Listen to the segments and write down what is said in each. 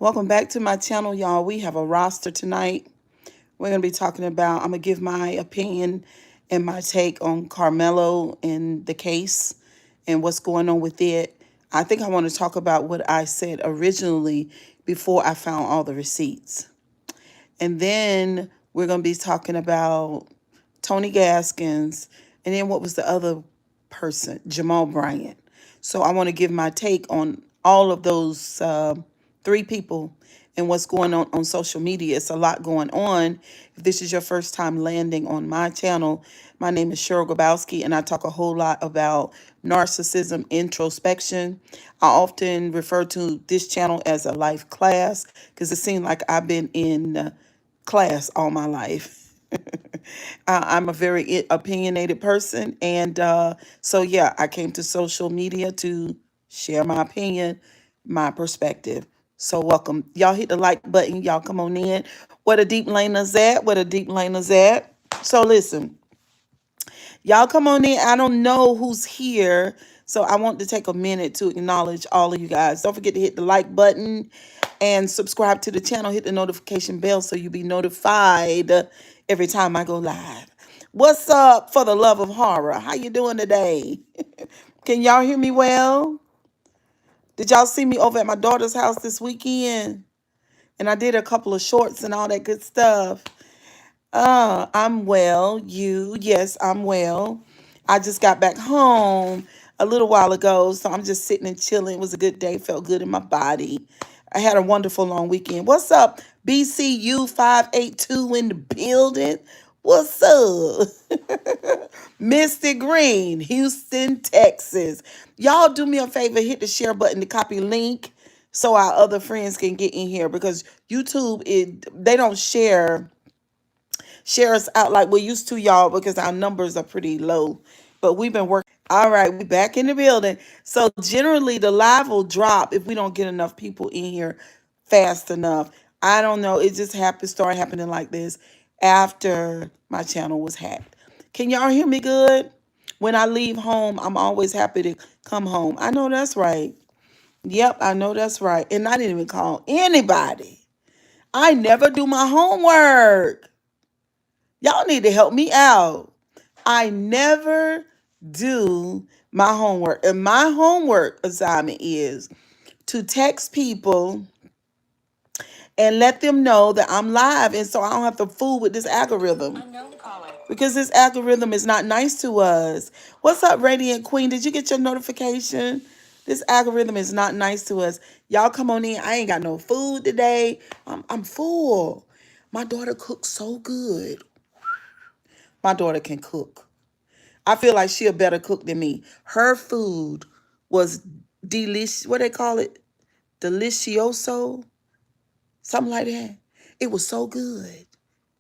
Welcome back to my channel, y'all. We have a roster tonight. We're going to be talking about, I'm going to give my opinion and my take on Karmelo and the case and what's going on with it. I think I want to talk about what I said originally before I found all the receipts. And then we're going to be talking about Tony Gaskins, and then what was the other person? Jamal Bryant. So I want to give my take on all of those three people and what's going on social media. It's a lot going on. If this is your first time landing on my channel, my name is Cheryl Grabowski, and I talk a whole lot about narcissism, introspection. I often refer to this channel as a life class because it seems like I've been in class all my life. I'm a very opinionated person. And so, yeah, I came to social media to share my opinion, my perspective. So, welcome. Y'all hit the like button. Y'all come on in. What a deep lane is that? What a deep lane is that? So, listen, y'all come on in. I don't know who's here. So, I want to take a minute to acknowledge all of you guys. Don't forget to hit the like button and subscribe to the channel. Hit the notification bell so you'll be notified every time I go live. What's up, for the love of horror? How you doing today? Can y'all hear me well? Did y'all see me over at my daughter's house this weekend? And I did a couple of shorts and all that good stuff. I'm well. Yes, I'm well. I just got back home a little while ago, so I'm just sitting and chilling. It was a good day, felt good in my body. I had a wonderful long weekend. What's up, BCU 582 in the building? What's up? Misty Green, Houston, Texas. Y'all do me a favor, hit the share button to copy link so our other friends can get in here because YouTube, they don't share us out like we used to, y'all, because our numbers are pretty low. But we've been working. All right, we back in the building. So generally, the live will drop if we don't get enough people in here fast enough. I don't know. It just started happening like this after my channel was hacked. Can y'all hear me good? When I leave home, I'm always happy to come home. I know that's right. Yep, I know that's right. And I didn't even call anybody. I never do my homework. Y'all need to help me out. I never do my homework. And my homework assignment is to text people and let them know that I'm live. And so I don't have to fool with this algorithm. Because this algorithm is not nice to us. What's up, Radiant Queen? Did you get your notification? This algorithm is not nice to us. Y'all come on in. I ain't got no food today. I'm full. My daughter cooks so good. My daughter can cook. I feel like she a better cook than me. Her food was delicious. What they call it? Delicioso? Something like that. It was so good.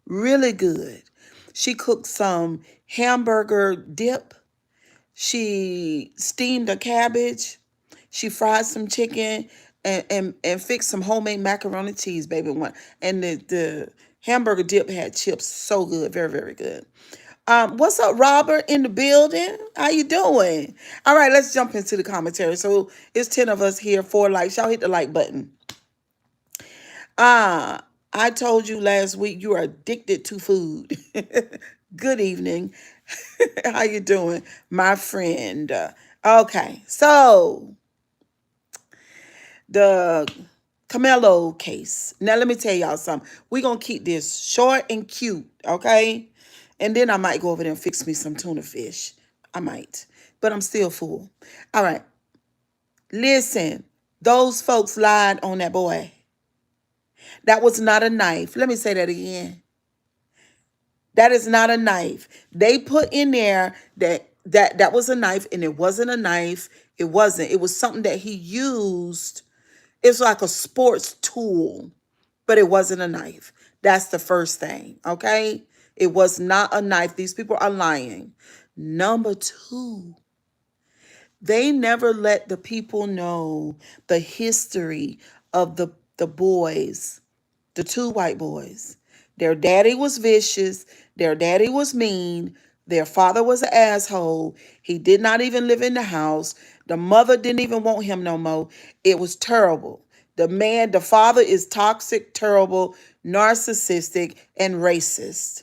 Really good. She cooked some hamburger dip. She steamed a cabbage. She fried some chicken and fixed some homemade macaroni and cheese, baby. And the hamburger dip had chips. So good. Very, very good. What's up, Robert, in the building? How you doing? All right, let's jump into the commentary. So it's 10 of us here, 4 likes. Y'all hit the like button. I told you last week you are addicted to food. Good evening. How you doing, my friend? Okay, so the Karmelo case. Now let me tell y'all something. We're gonna keep this short and cute, okay? And then I might go over there and fix me some tuna fish. I might. But I'm still full. All right. Listen, those folks lied on that boy. That was not a knife. Let me say that again. That is not a knife. They put in there that was a knife, and it wasn't a knife. It wasn't. It was something that he used. It's like a sports tool, but it wasn't a knife. That's the first thing, okay? It was not a knife. These people are lying. Number two, they never let the people know the history of the boys, the 2 white boys. Their daddy was vicious. Their daddy was mean. Their father was an asshole. He did not even live in the house. The mother didn't even want him no more. It was terrible. The father is toxic, terrible, narcissistic, and racist.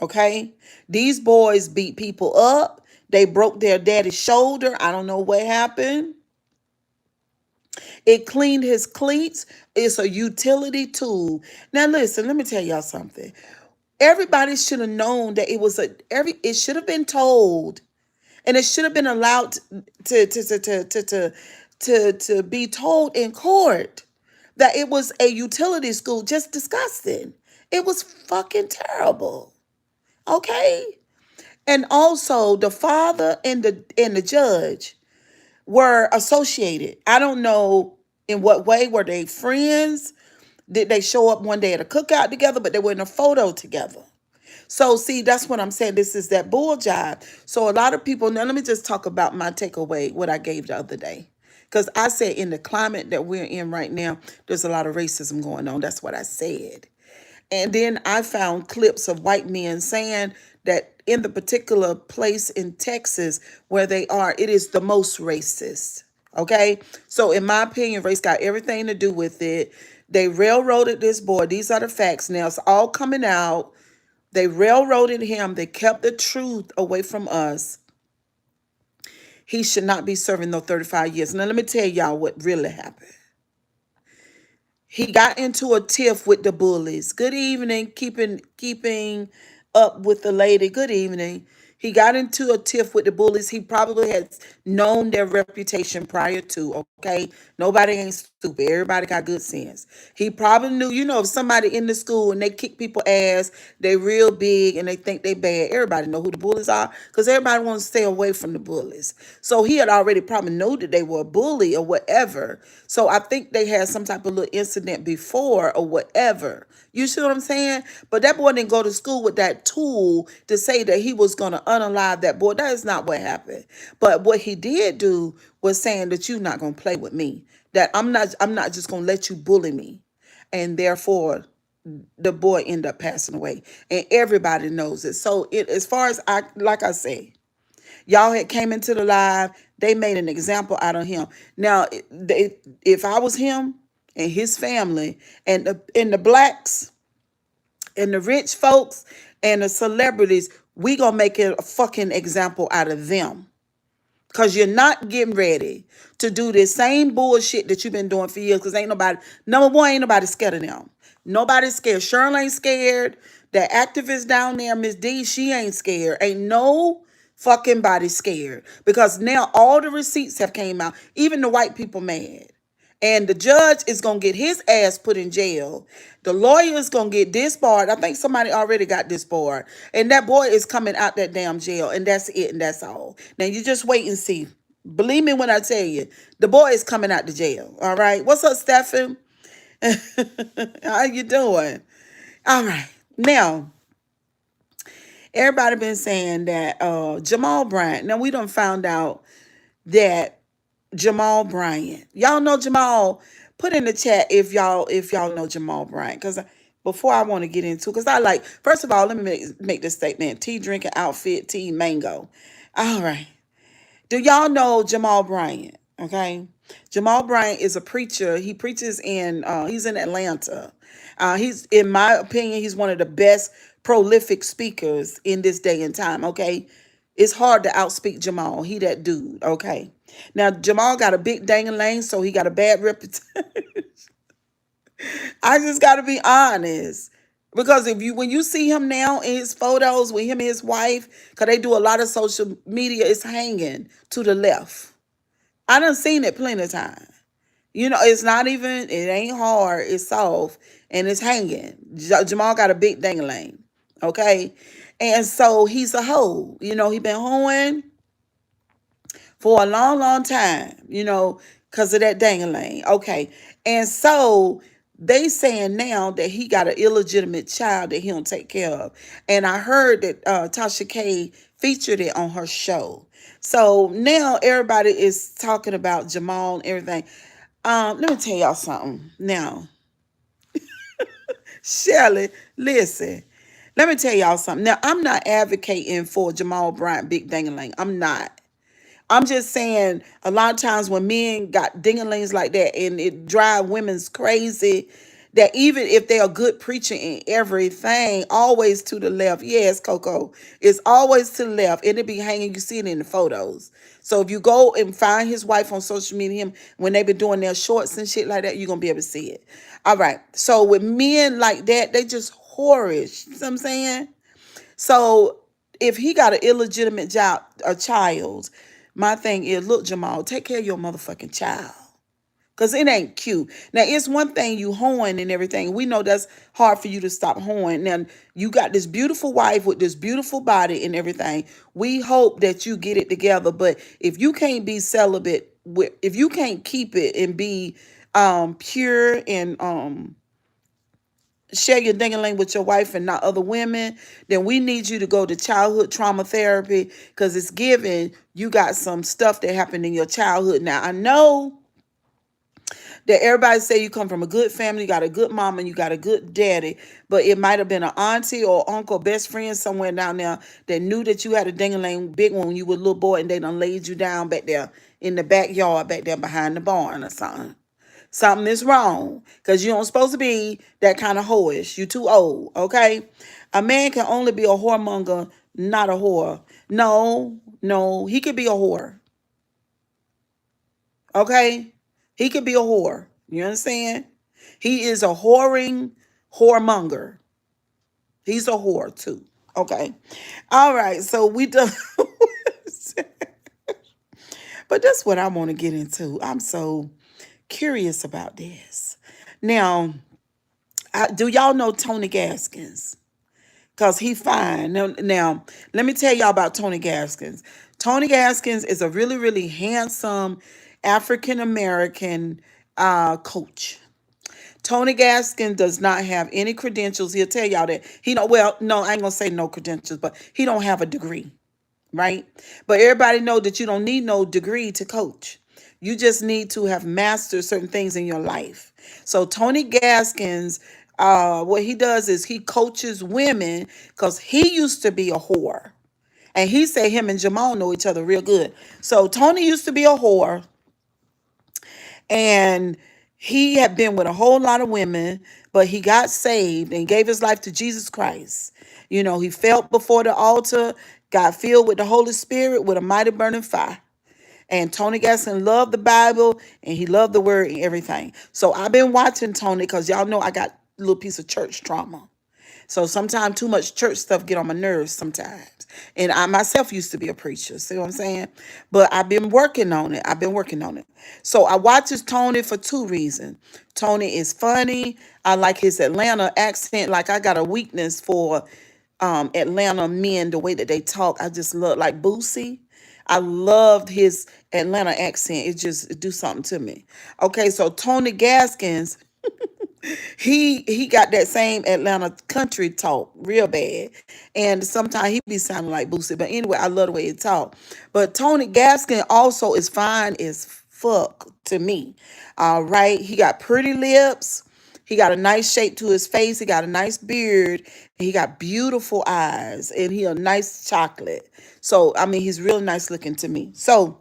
Okay? These boys beat people up. They broke their daddy's shoulder. I don't know what happened. It cleaned his cleats. It's a utility tool. Now listen, let me tell y'all something. Everybody should have known that it should have been told, and it should have been allowed to be told in court that it was a utility school. Just disgusting. It was fucking terrible. Okay? And also the father and the judge were associated. I don't know in what way. Were they friends? Did they show up one day at a cookout together, but they were in a photo together? So see, that's what I'm saying. This is that bull job. So a lot of people, now let me just talk about my takeaway, what I gave the other day. Because I said in the climate that we're in right now, there's a lot of racism going on. That's what I said. And then I found clips of white men saying that in the particular place in Texas where they are, it is the most racist. Okay? So in my opinion, race got everything to do with it. They railroaded this boy. These are the facts now. It's all coming out. They railroaded him. They kept the truth away from us. He should not be serving no 35 years. Now let me tell y'all what really happened. He got into a tiff with the bullies. Good evening, keeping up with the lady. Good evening. He got into a tiff with the bullies. He probably had known their reputation prior to, okay? Nobody ain't stupid. Everybody got good sense. He probably knew, if somebody in the school and they kick people ass, they real big and they think they bad. Everybody know who the bullies are because everybody wants to stay away from the bullies. So he had already probably knew that they were a bully or whatever. So I think they had some type of little incident before or whatever. You see what I'm saying? But that boy didn't go to school with that tool to say that he was going to unalive that boy. That is not what happened. But what he did do was saying that you're not going to play with me. That I'm not just going to let you bully me. And therefore, the boy ended up passing away. And everybody knows it. So as far as like I say, y'all had came into the live, they made an example out of him. Now, if I was him and his family and the blacks and the rich folks and the celebrities, we gonna make a fucking example out of them. Because you're not getting ready to do this same bullshit that you've been doing for years. Because number one, ain't nobody scared of them. Nobody's scared. Shirley ain't scared. The activist down there, Miss D, she ain't scared. Ain't no fucking body scared. Because now all the receipts have came out. Even the white people mad. And the judge is going to get his ass put in jail. The lawyer is going to get disbarred. I think somebody already got disbarred. And that boy is coming out that damn jail. And that's it. And that's all. Now, you just wait and see. Believe me when I tell you, the boy is coming out the jail. All right. What's up, Stephen? How you doing? All right. Now, everybody been saying that Jamal Bryant. Now, we done found out that Jamal Bryant. Y'all know Jamal? Put in the chat if y'all know Jamal Bryant. Because before I want to get into, because first of all, let me make this statement. Tea drinking outfit, tea mango. All right. Do y'all know Jamal Bryant? Okay. Jamal Bryant is a preacher. He preaches he's in Atlanta. In my opinion, he's one of the best prolific speakers in this day and time. Okay. It's hard to outspeak Jamal. He that dude. Okay. Now, Jamal got a big dang-a-lang, so he got a bad reputation. I just got to be honest. Because when you see him now in his photos with him and his wife, because they do a lot of social media, it's hanging to the left. I done seen it plenty of times. It's not even, it ain't hard, it's soft, and it's hanging. Jamal got a big dang-a-lang. Okay? And so he's a hoe. He been hoeing for a long, long time, because of that dang-a-lang. Okay. And so they saying now that he got an illegitimate child that he don't take care of. And I heard that Tasha K featured it on her show. So now everybody is talking about Jamal and everything. Let me tell y'all something. Now, Shelley, listen. Let me tell y'all something. Now, I'm not advocating for Jamal Bryant, big dang-a-lang. I'm not. I'm just saying a lot of times when men got dinglings like that and it drive women's crazy, that even if they are good preaching and everything, always to the left. Yes, Coco, it's always to the left, and it be hanging. You see it in the photos. So if you go and find his wife on social media, him when they been doing their shorts and shit like that, you're gonna be able to see it. All right. So with men like that, they just whorish. You know what I'm saying? So if he got an illegitimate job, a child, my thing is, look, Jamal, take care of your motherfucking child. Cause it ain't cute. Now it's one thing you hoeing and everything. We know that's hard for you to stop hoeing. Now you got this beautiful wife with this beautiful body and everything. We hope that you get it together. But if you can't be celibate, if you can't keep it and be pure and share your ding with your wife and not other women, then we need you to go to childhood trauma therapy because it's given you got some stuff that happened in your childhood. Now I know that everybody say you come from a good family, you got a good mom and you got a good daddy, but it might have been an auntie or uncle, best friend somewhere down there that knew that you had a ding big one when you were a little boy and they done laid you down back there in the backyard back there behind the barn or something. Something is wrong because you don't supposed to be that kind of whorish. You too old, okay? A man can only be a whoremonger, not a whore. No, no, he could be a whore, okay? He could be a whore. You understand? He is a whoring whoremonger. He's a whore too, okay? All right, so we done. But that's what I want to get into. I'm so curious about this. Now, do y'all know Tony Gaskins? Cause he fine. Now, let me tell y'all about Tony Gaskins. Tony Gaskins is a really, really handsome African American coach. Tony Gaskins does not have any credentials. He'll tell y'all that he don't. Well, no, I ain't gonna say no credentials, but he don't have a degree, right? But everybody know that you don't need no degree to coach. You just need to have mastered certain things in your life. So Tony Gaskins, what he does is he coaches women because he used to be a whore. And he said him and Jamal know each other real good. So Tony used to be a whore and he had been with a whole lot of women, but he got saved and gave his life to Jesus Christ. You know, he felt before the altar, got filled with the Holy Spirit with a mighty burning fire. And Tony Gaston loved the Bible and he loved the word and everything. So I've been watching Tony because y'all know I got a little piece of church trauma. So sometimes too much church stuff get on my nerves sometimes. And I myself used to be a preacher. See what I'm saying? But I've been working on it. I've been working on it. So I watch his Tony for two reasons. Tony is funny. I like his Atlanta accent. Like I got a weakness for Atlanta men, the way that they talk. I just love like Boosie. I loved his Atlanta accent. It just do something to me. Okay, so Tony Gaskins, he got that same Atlanta country talk real bad. And sometimes he be sounding like Boosie. But anyway, I love the way he talk. But Tony Gaskin also is fine as fuck to me. All right. He got pretty lips. He got a nice shape to his face. He got a nice beard. He got beautiful eyes. And he a nice chocolate. So I mean he's real nice looking to me. So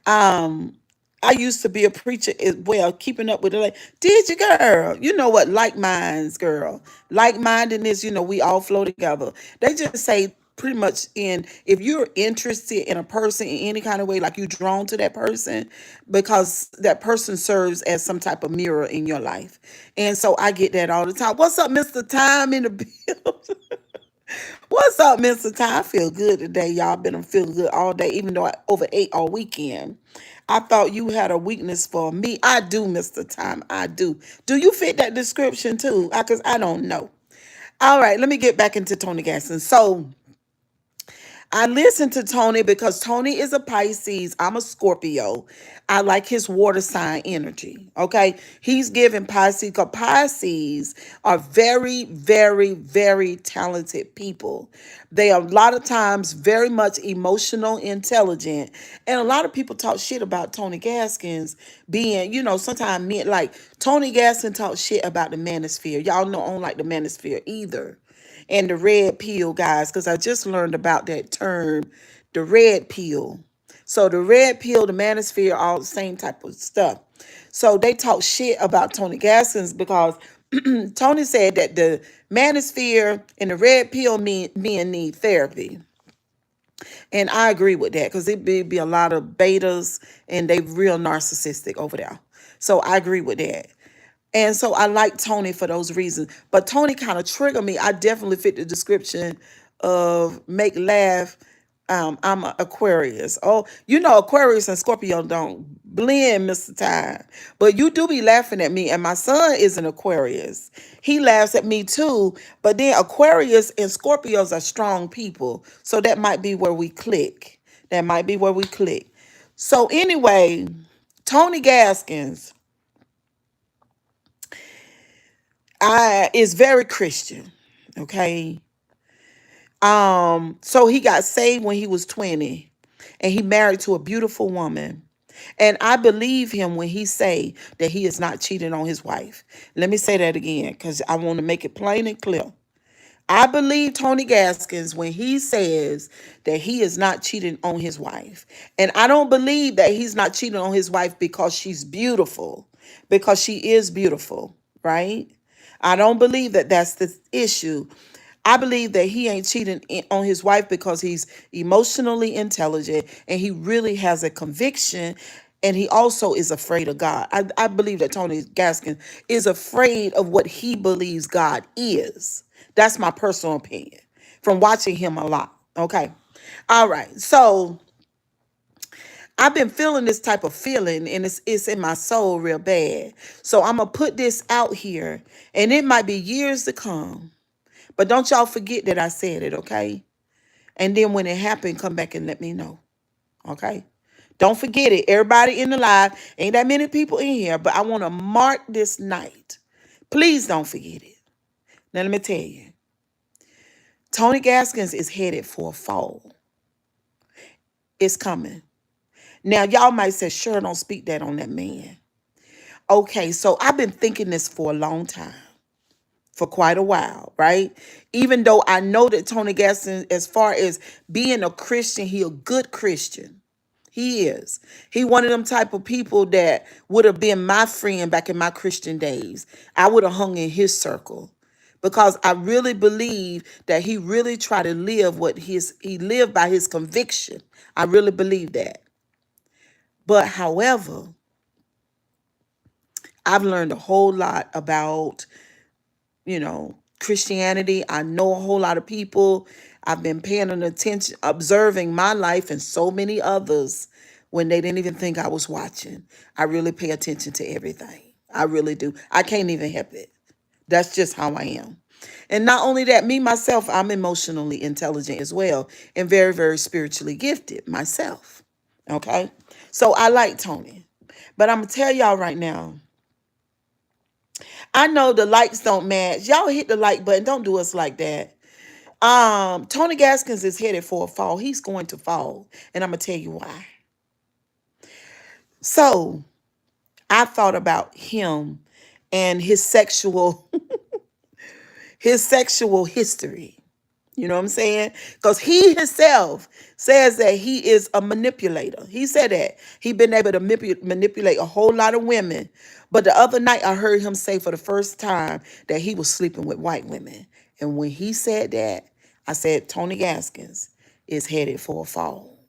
um, I used to be a preacher as well, keeping up with it. Like, did you, girl? You know what? Like minds, girl. Like mindedness, you know, we all flow together. They just say pretty much in if you're interested in a person in any kind of way, like you drawn to that person, because that person serves as some type of mirror in your life. And so I get that all the time. What's up, Mr. Time in the building? What's up, Mr. Ty? I feel good today. Y'all been feeling good all day, even though I overate all weekend. I thought you had a weakness for me. I do, Mr. Time. I do. Do you fit that description too? Because I don't know. All right, let me get back into Tony Gaston. So I listen to Tony because Tony is a Pisces. I'm a Scorpio. I like his water sign energy. Okay. He's giving Pisces because Pisces are very, very, very talented people. They are a lot of times very much emotional, intelligent. And a lot of people talk shit about Tony Gaskins being, you know, sometimes men like Tony Gaskin talk shit about the manosphere. Y'all know I don't like the manosphere either and the red pill guys because I just learned about that term, the red pill. So the red pill, the manosphere, all the same type of stuff. So they talk shit about Tony Gaskins because Tony said that the manosphere and the red pill men need therapy. And I agree with that because be a lot of betas and they real narcissistic over there. So I agree with that. And so I like Tony for those reasons. But Tony kind of triggered me. I definitely fit the description of make laugh. I'm a Aquarius. Oh, you know, Aquarius and Scorpio don't blend, Mr. Time. But you do be laughing at me. And my son is an Aquarius. He laughs at me too. But then Aquarius and Scorpios are strong people. So that might be where we click. That might be where we click. So anyway, Tony Gaskins I is very Christian. Okay. So he got saved when he was 20 and he married to a beautiful woman. And I believe him when he say that he is not cheating on his wife. Let me say that again because I want to make it plain and clear. I believe Tony Gaskins when he says that he is not cheating on his wife. And I don't believe that he's not cheating on his wife because she's beautiful, because she is beautiful, right? I don't believe that that's the issue. I believe that he ain't cheating on his wife because he's emotionally intelligent and he really has a conviction and he also is afraid of God. I believe that Tony Gaskin is afraid of what he believes God is. That's my personal opinion from watching him a lot. Okay. All right. So I've been feeling this type of feeling and it's in my soul real bad. So I'm going to put this out here and it might be years to come. But don't y'all forget that I said it, okay? And then when it happened, come back and let me know, okay? Don't forget it. Everybody in the live, ain't that many people in here, but I want to mark this night. Please don't forget it. Now, let me tell you, Tony Gaskins is headed for a fall. It's coming. Now, y'all might say, sure, don't speak that on that man. Okay, so I've been thinking this for a long time. For quite a while, right? Even though I know that Tony Gaston, as far as being a Christian, he a good Christian. He is. He one of them type of people that would have been my friend back in my Christian days. I would have hung in his circle because I really believe that he really tried to live he lived by his conviction. I really believe that. But however, I've learned a whole lot about Christianity. I know a whole lot of people. I've been paying an attention, observing my life and so many others when they didn't even think I was watching. I really pay attention to everything. I really do. I can't even help it. That's just how I am. And not only that, me myself, I'm emotionally intelligent as well and very, very spiritually gifted myself. Okay? So I like Tony. But I'm going to tell y'all right now, I know the likes don't match. Y'all hit the like button. Don't do us like that. Tony Gaskins is headed for a fall. He's going to fall. And I'm gonna tell you why. So I thought about him and his sexual his sexual history. You know what I'm saying? Because he himself says that he is a manipulator. He said that. He been able to manipulate a whole lot of women. But the other night I heard him say for the first time that he was sleeping with white women. And when he said that, I said, Tony Gaskins is headed for a fall.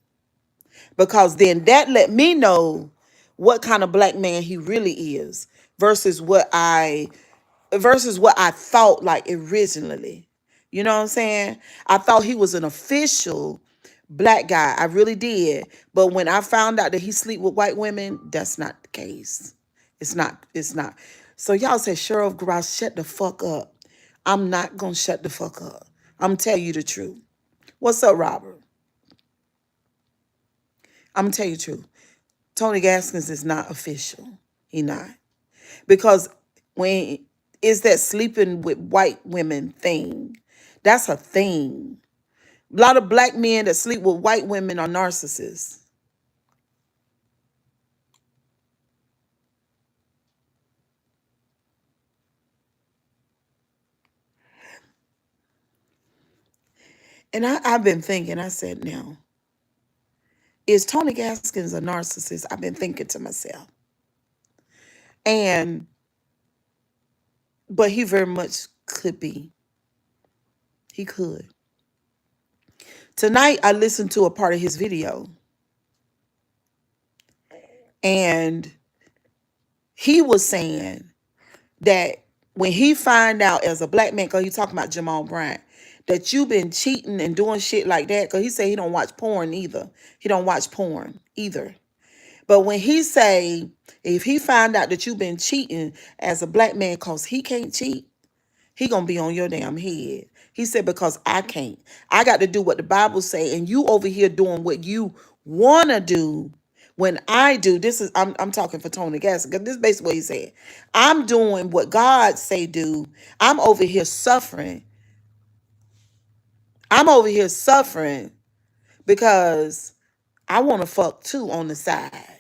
Because then that let me know what kind of black man he really is versus what I thought like originally. You know what I'm saying? I thought he was an official black guy. I really did. But when I found out that he sleep with white women, that's not the case. It's not. It's not. So y'all say, Sheriff Grouse, shut the fuck up. I'm not gonna shut the fuck up. I'm tell you the truth. What's up, Robert? I'm gonna tell you the truth. Tony Gaskins is not official. He not. Because when is that sleeping with white women thing? That's a thing. A lot of black men that sleep with white women are narcissists. And I've been thinking, I said, now, is Tony Gaskins a narcissist? I've been thinking to myself. And, but he very much could be. He could. Tonight, I listened to a part of his video, and he was saying that when he find out as a black man, because he's talking about Jamal Bryant, that you've been cheating and doing shit like that, because he said he don't watch porn either. He don't watch porn either. But when he say, if he find out that you've been cheating as a black man because he can't cheat, he gonna be on your damn head. He said, because I can't. I got to do what the Bible say, and you over here doing what you wanna do. When I do, this is I'm talking for Tony Gaskins, because this is basically what he said. I'm doing what God say do. I'm over here suffering. I'm over here suffering because I want to fuck too on the side.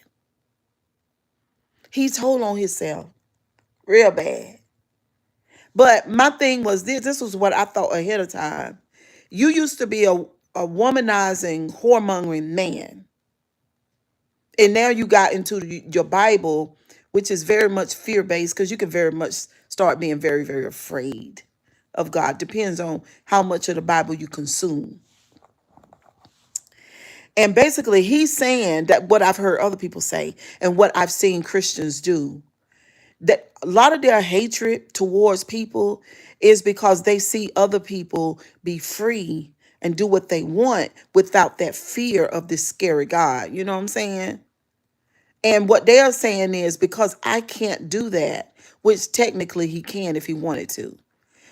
He told on himself real bad. But my thing was this was what I thought ahead of time. You used to be a womanizing, whoremongering man. And now you got into your Bible, which is very much fear-based, because you can very much start being very, very afraid of God. Depends on how much of the Bible you consume. And basically, he's saying that what I've heard other people say and what I've seen Christians do, that a lot of their hatred towards people is because they see other people be free and do what they want without that fear of this scary God. You know what I'm saying? And what they are saying is, because I can't do that, which technically he can if he wanted to,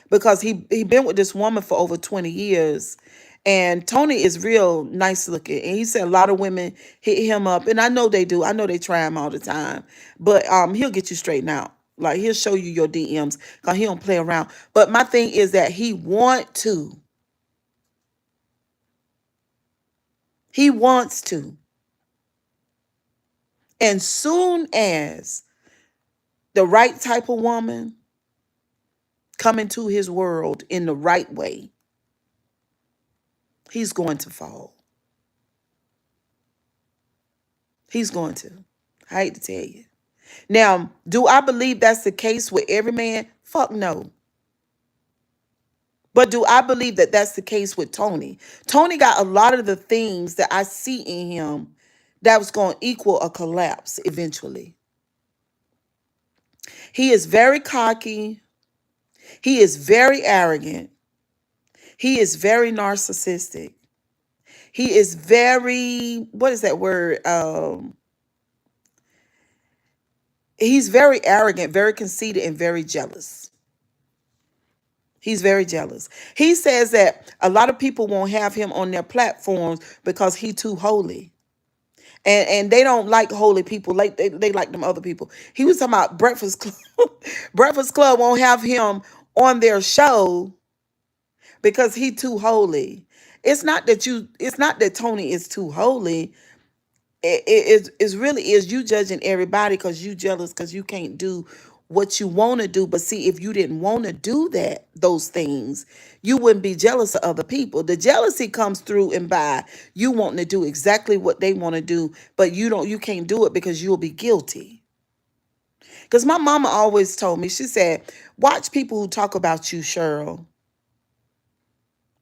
because he been with this woman for over 20 years. And Tony is real nice looking. And he said a lot of women hit him up. And I know they do. I know they try him all the time. But he'll get you straightened out. Like, he'll show you your DMs, because he don't play around. But my thing is that he want to. He wants to. And soon as the right type of woman come into his world in the right way, he's going to fall. He's going to. I hate to tell you. Now, do I believe that's the case with every man? Fuck no. But do I believe that that's the case with Tony? Tony got a lot of the things that I see in him that was going to equal a collapse eventually. He is very cocky. He is very arrogant. He is very narcissistic. He is very, what is that word? He's very arrogant, very conceited, and very jealous. He's very jealous. He says that a lot of people won't have him on their platforms because he's too holy. And they don't like holy people. Like they like them other people. He was talking about Breakfast Club. Breakfast Club won't have him on their show because he too holy. It's not that Tony is too holy. It really is you judging everybody because you jealous because you can't do what you want to do. But see, if you didn't want to do those things, you wouldn't be jealous of other people. The jealousy comes through and by you wanting to do exactly what they want to do, but you can't do it because you'll be guilty. Because my mama always told me, she said, watch people who talk about you, Cheryl,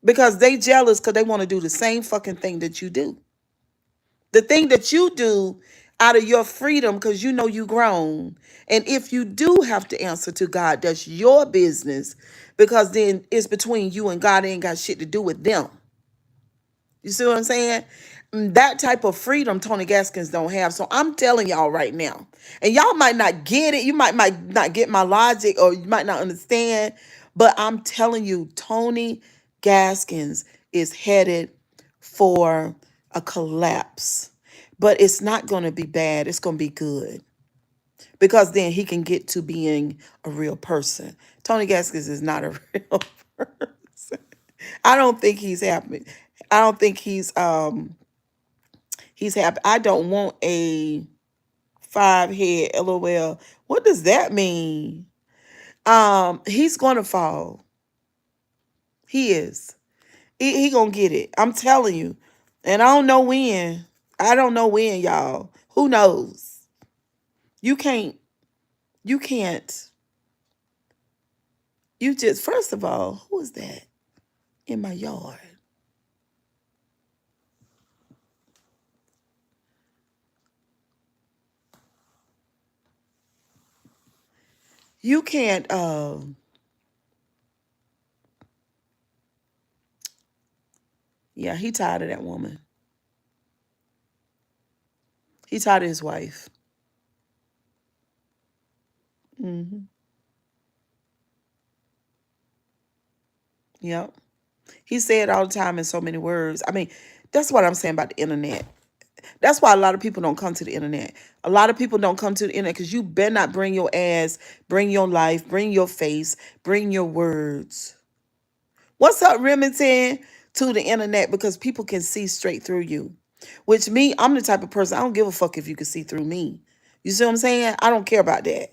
because they jealous because they want to do the same fucking thing that you do. The thing that you do out of your freedom because you know you grown. And if you do have to answer to God, that's your business, because then it's between you and God. It ain't got shit to do with them. You see what I'm saying? That type of freedom Tony Gaskins don't have. So I'm telling y'all right now, and y'all might not get it. You might not get my logic, or you might not understand. But I'm telling you, Tony Gaskins is headed for a collapse. But it's not going to be bad. It's going to be good. Because then he can get to being a real person. Tony Gaskins is not a real person. I don't think he's happy. I don't think he's happy. I don't want a 5-head LOL. What does that mean? He's gonna fall. He is. He gonna get it. I'm telling you. And I don't know when. I don't know when, y'all. Who knows? You can't, you can't, you just, first of all, who is that in my yard? You can't, yeah, he tired of that woman. He tired of his wife. Hmm. Yep. He said all the time in so many words. I mean, that's what I'm saying about the internet. That's why a lot of people don't come to the internet. A lot of people don't come to the internet because you better not bring your ass, bring your life, bring your face, bring your words. What's up, Remington? To the internet because people can see straight through you. Which me, I'm the type of person, I don't give a fuck if you can see through me. You see what I'm saying? I don't care about that.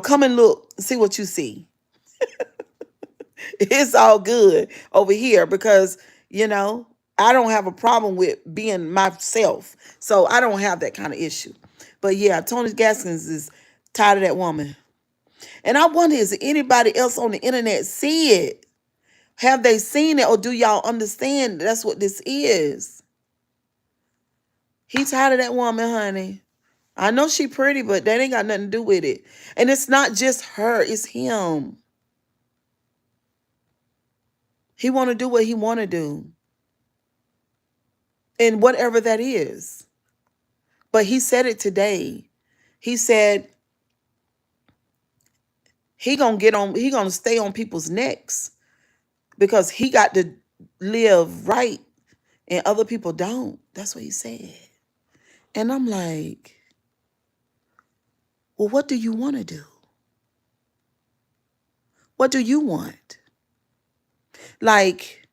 Come and look, see what you see. It's all good over here because, you know, I don't have a problem with being myself. So I don't have that kind of issue. But yeah, Tony Gaskins is tired of that woman. And I wonder, is anybody else on the internet see it? Have they seen it or do y'all understand that's what this is? He tired of that woman, honey. I know she pretty, but that ain't got nothing to do with it. And it's not just her, it's him. He want to do what he want to do. And whatever that is. But he said it today. He said he gonna stay on people's necks because he got to live right and other people don't. That's what he said. And I'm like, well, what do you want to do? What do you want? Like,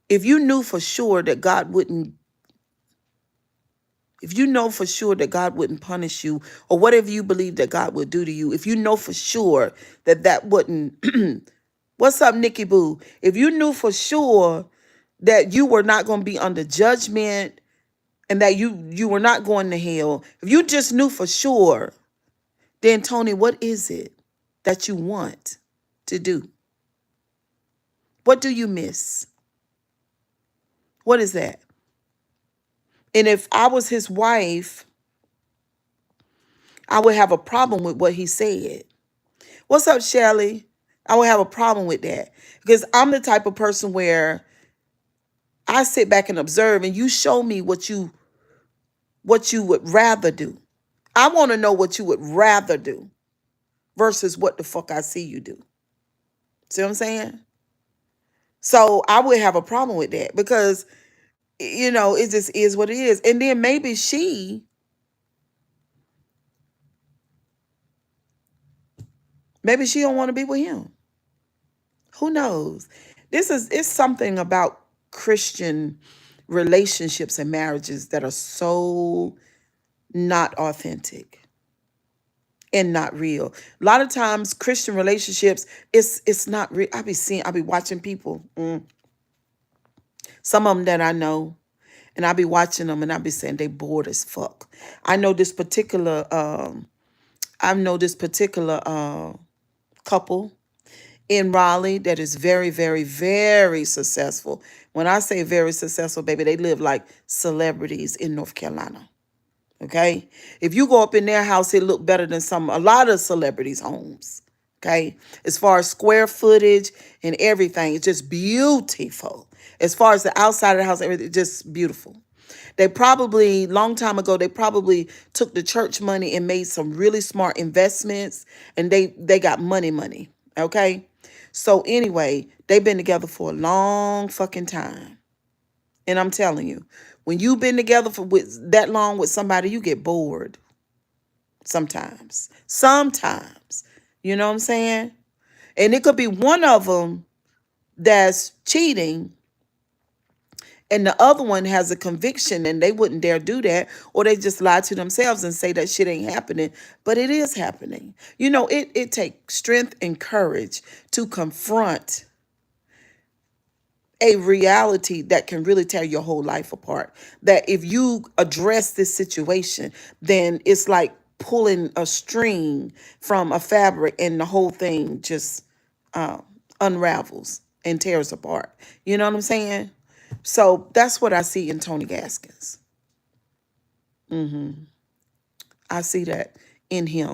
if you knew for sure that God wouldn't, if you know for sure that God wouldn't punish you, or whatever you believe that God would do to you, if you know for sure that that wouldn't, what's up, Nikki Boo? If you knew for sure that you were not going to be under judgment and that you were not going to hell, if you just knew for sure, then Tony, what is it that you want to do? What do you miss? What is that? And if I was his wife, I would have a problem with what he said. What's up, Shelly? I would have a problem with that because I'm the type of person where I sit back and observe and you show me what you would rather do. I want to know what you would rather do versus what the fuck I see you do. See what I'm saying? So I would have a problem with that because, it just is what it is. And then maybe she don't want to be with him. Who knows? It's something about Christian relationships and marriages that are so not authentic and not real. A lot of times Christian relationships, it's not real. I be watching people, some of them that I know, and I be watching them and I be saying they bored as fuck. I know this particular couple in Raleigh that is very, very, very successful. When I say very successful, baby, they live like celebrities in North Carolina. Okay. If you go up in their house, it look better than a lot of celebrities' homes. Okay. As far as square footage and everything, it's just beautiful. As far as the outside of the house, everything just beautiful. They probably, long time ago, they probably took the church money and made some really smart investments and they got money. Okay. So anyway, they've been together for a long fucking time. And I'm telling you, when you've been together for with that long with somebody, you get bored sometimes. Sometimes. You know what I'm saying? And it could be one of them that's cheating and the other one has a conviction and they wouldn't dare do that, or they just lie to themselves and say that shit ain't happening. But it is happening. It takes strength and courage to confront a reality that can really tear your whole life apart. That if you address this situation, then it's like pulling a string from a fabric and the whole thing just unravels and tears apart. You know what I'm saying? So that's what I see in Tony Gaskins. I see that in him.